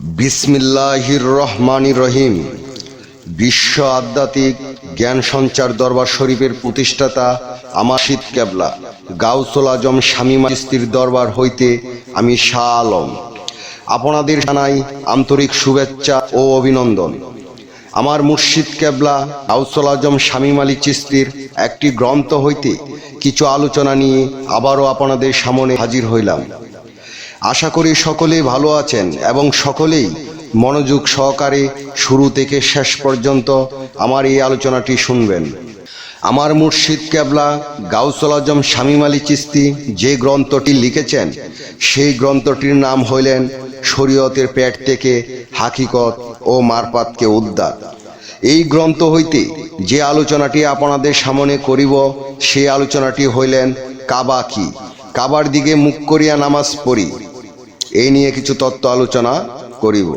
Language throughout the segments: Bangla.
বিসমিল্লাহির রহমানির রহিম। বিশ্ব আধ্যাত্মিক জ্ঞান সঞ্চার দরবার শরীফের প্রতিষ্ঠাতা আমার মুর্শিদ কেবলা গাউসুল আজম শামীম চিশতির দরবার হইতে আমি শাহ আলম আপনাদের জানাই আন্তরিক শুভেচ্ছা ও অভিনন্দন। আমার মুর্শিদ কেবলা গাউসুল আজম শামীম আলী চিশতির একটি গ্রন্থ হইতে কিছু আলোচনা নিয়ে আবারও আপনাদের সামনে হাজির হইলাম। আশা করি সকলেই ভালো আছেন এবং সকলেই মনোযোগ সহকারে শুরু থেকে শেষ পর্যন্ত আমার এই আলোচনাটি শুনবেন। আমার মুর্শিদ কেবলা গাউসুল আজম শামীম আলী চিশতি যে গ্রন্থটি লিখেছেন সেই গ্রন্থটির নাম হইলেন শরীয়তের পেট থেকে হাকিকত ও মারফাতকে উদ্ধার। এই গ্রন্থ হইতে যে আলোচনাটি আপনাদের সামনে করিব সেই আলোচনাটি হইলেন কাবা কি, কাবার দিকে মুখ করিয়া নামাজ পড়ি, এই নিয়ে কিছু তত্ত্ব আলোচনা করিব।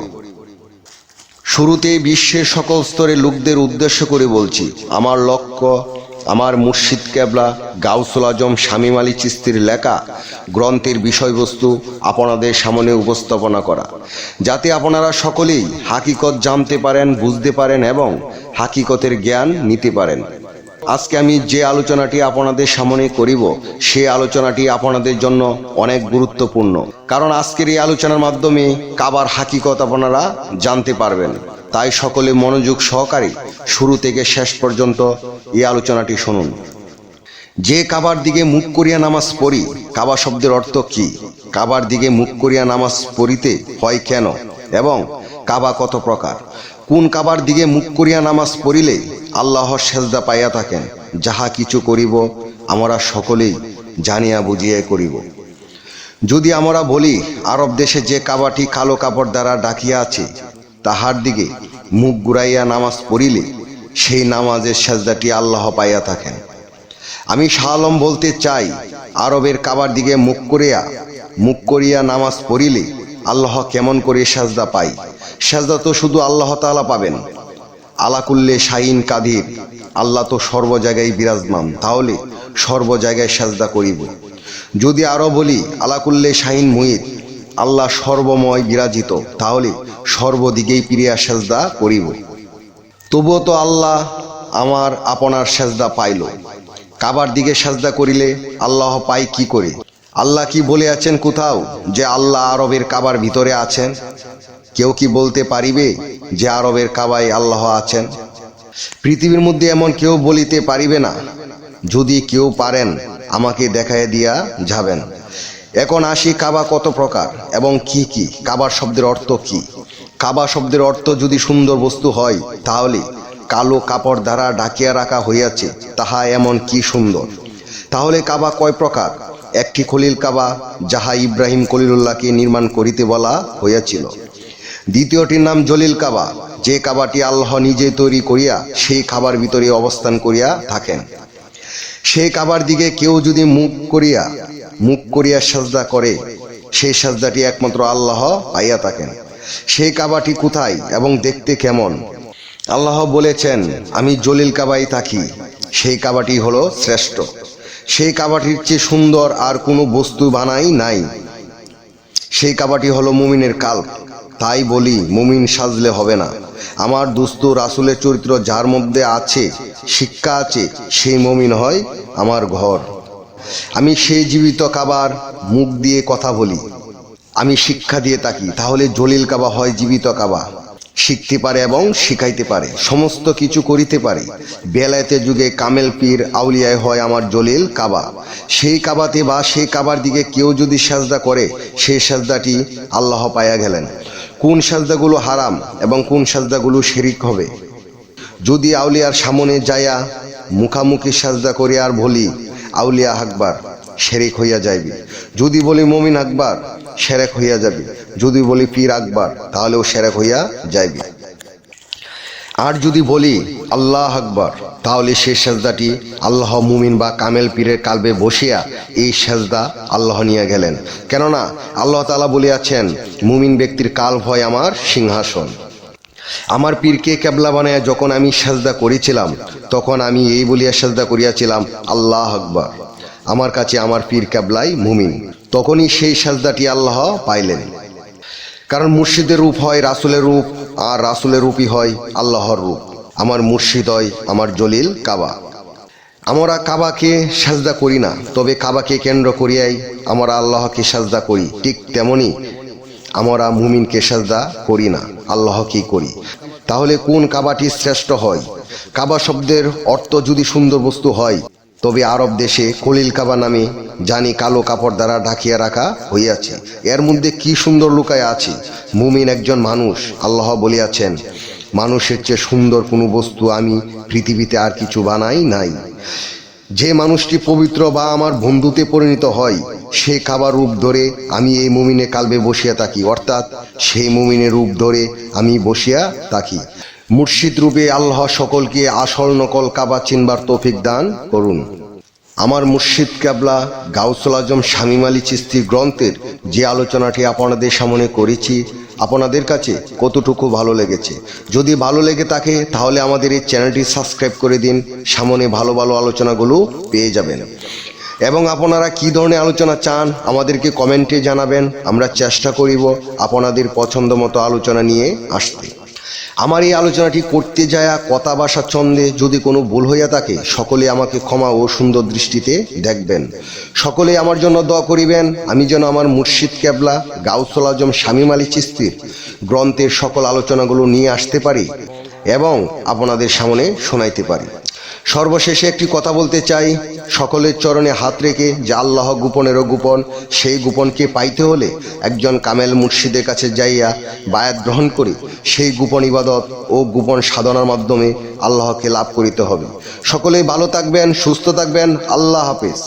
শুরুতেই বিশ্বের সকল স্তরের লোকদের উদ্দেশ্য করে বলছি, আমার লক্ষ্য আমার মুর্শিদ কেবলা গাউসুল আজম শামীম আলী চিশতির লেখা গ্রন্থের বিষয়বস্তু আপনাদের সামনে উপস্থাপনা করা, যাতে আপনারা সকলেই হাকিকত জানতে পারেন, বুঝতে পারেন এবং হাকিকতের জ্ঞান নিতে পারেন। আজকে আমি যে আলোচনাটি আপনাদের সামনে করিব সেই আলোচনাটি আপনাদের জন্য অনেক গুরুত্বপূর্ণ, কারণ আজকের এই আলোচনার মাধ্যমে কাবার হাকিকত আপনারা জানতে পারবেন। তাই সকলে মনোযোগ সহকারে শুরু থেকে শেষ পর্যন্ত এই আলোচনাটি শুনুন। যে কাবার দিকে মুখ করিয়া নামাজ পড়ি, কাবা শব্দের অর্থ কি, কাবার দিকে মুখ করিয়া নামাজ পড়িতে হয় কেন এবং কাবা কত প্রকার, কোন কাবার দিকে মুখ করিয়া নামাজ পড়িলে আল্লাহর সেজদা পাইয়া থাকেন, যাহা কিছু করিব আমরা সকলেই জানিয়া বুঝিয়া করিব। যদি আমরা বলি আরব দেশে যে কাবাটি কালো কাপড় দ্বারা ঢাকিয়া আছে তাহার দিকে মুখ ঘুরাইয়া নামাজ পড়িলে সেই নামাজের সেজদাটি আল্লাহ পাইয়া থাকেন। আমি শাহ আলম বলতে চাই, আরবের কাবার দিকে মুখ করিয়া নামাজ পড়িলে আল্লাহ কেমন করে সেজদা পাই? সেজদা তো শুধু আল্লাহ তাআলা পাবেন। আলাকুল্লে শাইন কাদির, আল্লাহ তো সর্ব জায়গায় বিরাজমান, তাহলে সর্ব জায়গায় সেজদা করিব। যদি আরো বলি আলাকুল্লে শাইন মুহিত, আল্লাহ সর্বময় বিরাজিত, তাহলে সর্বদিকেই প্রিয়া সেজদা করিব। তবুও তো আল্লাহ আমার আপনার সেজদা পাইল। কাবার দিকে সেজদা করিলে আল্লাহ পাই কি করে? আল্লাহ কি বলে আছেন কোথাও যে আল্লাহ আরবের কাবার ভিতরে আছেন? কেউ কি বলতে পারিবে যে আরবের কাবায় আল্লাহ আছেন? পৃথিবীর মধ্যে এমন কেউ বলিতে পারিবে না। যদি কেউ পারেন আমাকে দেখাইয়া দিয়া যাবেন। এখন আসি, কাবা কত প্রকার এবং কি কি? কাবার শব্দের অর্থ কি? কাবা শব্দের অর্থ যদি সুন্দর বস্তু হয় তাহলে কালো কাপড় দ্বারা ঢাকিয়া রাখা হইয়াছে, তাহা এমন কি সুন্দর। তাহলে কাবা কয় প্রকার? একটি খলিল কাবা, যাহা ইব্রাহিম খলিলুল্লাহকে নির্মাণ করিতে বলা হইয়াছিল। দ্বিতীয়টির নাম জলিল কাবা, যে কাবাটি আল্লাহ নিজে তৈরি করিয়া সেই কাবার ভিতরে অবস্থান করিয়া থাকেন। সেই কাবার দিকে কেউ যদি মুখ করিয়া সাজদা করে, সেই সাজদাটি একমাত্র আল্লাহ পাইয়া থাকেন। সেই কাবাটি কোথায় এবং দেখতে কেমন? আল্লাহ বলেছেন, আমি জলিল কাবায় থাকি। সেই কাবাটি হলো শ্রেষ্ঠ। সেই কাবাটির চেয়ে সুন্দর আর কোনো বস্তু বানাই নাই। সেই কাবাটি হলো মুমিনের কাল্ব। তাই বলি, মুমিন সাজলে হবে না। আমার দোস্ত রাসূলের চরিত্র যার মধ্যে আছে, শিক্ষা আছে, সেই মুমিন হয় আমার ঘর। আমি সেই জীবিত কাবার মুখ দিয়ে কথা বলি, আমি শিক্ষা দিয়ে থাকি, তাহলে জলিল কাবা হয় জীবিত কাবা। শিখতে পারে এবং শিখাইতে পারে, সমস্ত কিছু করিতে পারে। বেলায়েতের যুগে কামেল পীর আউলিয়ায় হয় আমার জলিল কাবা। সেই কাবাতে বা সেই কাবার দিকে কেউ যদি সাজদা করে, সেই সাজদাটি আল্লাহ পাইয়া গেলেন। কোন সাজদাগুলো হারাম এবং কোন সাজদাগুলো শিরিক হবে? যদি আউলিয়ার সামনে যাইয়া মুখামুখি সাজদা করে আর বলি আউলিয়া আকবার, শিরিক হইয়া যাইবে। যদি বলি মুমিন আকবার, শিরক হইয়া যাবে। যদি বলি পীর আকবার, তাহলেও শিরক হইয়া যাইবে। আর যদি বলি আল্লাহ আকবার, তাহলে সেই সাজদাটি আল্লাহ মুমিন বা কামেল পীরের কালবে বসিয়া এই সাজদা আল্লাহ নিয়ে গেলেন। কেননা আল্লাহ তাআলা বলিয়াছেন, মুমিন ব্যক্তির কাল্ব হয় আমার সিংহাসন। আমার পীরকে কেবলা বানায়া যখন আমি সাজদা করেছিলাম, তখন আমি এই বলিয়া সাজদা করিয়াছিলাম আল্লাহ আকবার, আমার কাছে আমার পীর কেবলাই মুমিন। তখনই সেই সাজদাটি আল্লাহ পাইলেন। কারণ মুর্শিদের রূপ হয় রাসূলের রূপ, আর রাসূলের রূপই হয় আল্লাহর রূপ। আমার মুর্শিদ হয় আমার জলিল কাবা। আমরা কাবাকে সাজদা করি না, তবে কাবাকে কেন্দ্র করিয়াই আমরা আল্লাহকে সাজদা করি। ঠিক তেমনি আমরা মুমিনকে সাজদা করি না, আল্লাহকেই করি। তাহলে কোন কাবাটি শ্রেষ্ঠ হয়? কাবা শব্দের অর্থ যদি সুন্দর বস্তু হয়, তবে আরব দেশে কলিল কাবা নামে জানি কালো কাপড় দ্বারা ঢাকিয়া রাখা হইয়াছে। এর মধ্যে কি সুন্দর লুকায় আছে। মুমিন একজন মানুষ। আল্লাহ বলিয়াছেন, মানুষের চেয়ে সুন্দর কোনো বস্তু আমি পৃথিবীতে আর কিছু বানাই নাই। যে মানুষটি পবিত্র বা আমার বন্ধুতে পরিণত হয়, সে কাবার রূপ ধরে আমি এই মুমিনের কালবে বসিয়া থাকি, অর্থাৎ সেই মুমিনের রূপ ধরে আমি বসিয়া থাকি। মুর্শিদ রূপে আল্লাহ সকলকে আসল নকল কাবা চিনবার তৌফিক দান করুন। আমার মুর্শিদ কেবলা গাউসুল আজম শামীম আলী চিশতির গ্রন্থের যে আলোচনাটি আপনাদের সামনে করেছি, আপনাদের কাছে কতটুকু ভালো লেগেছে? যদি ভালো লেগে থাকে তাহলে আমাদের এই চ্যানেলটি সাবস্ক্রাইব করে দিন। সামনে ভালো ভালো আলোচনাগুলো পেয়ে যাবেন। এবং আপনারা কি ধরনের আলোচনা চান আমাদেরকে কমেন্টে জানাবেন। আমরা চেষ্টা করিব আপনাদের পছন্দ মতো আলোচনা নিয়ে আসতে। আমার এই আলোচনাটি করতে যায় কথা ভাষা ছন্দে যদি কোনো ভুল হইয়া থাকে, সকলে আমাকে ক্ষমা ও সুন্দর দৃষ্টিতে দেখবেন। সকলে আমার জন্য দোয়া করিবেন, আমি যেন আমার মুর্শিদ কেবলা গাউসুল আজম শামীম আলী চিশতির গ্রন্থের সকল আলোচনাগুলো নিয়ে আসতে পারি এবং আপনাদের সামনে শোনাইতে পারি। সর্বশেষে একটি কথা বলতে চাই, সকলের চরণে হাত রেখে যে আল্লাহ গোপনেরও গোপন, সেই গোপনকে পাইতে হলে একজন কামেল মুর্শিদের কাছে যাইয়া বায়াত গ্রহণ করে সেই গোপন ইবাদত ও গোপন সাধনার মাধ্যমে আল্লাহকে লাভ করিতে হবে। সকলেই ভালো থাকবেন, সুস্থ থাকবেন। আল্লাহ হাফেজ।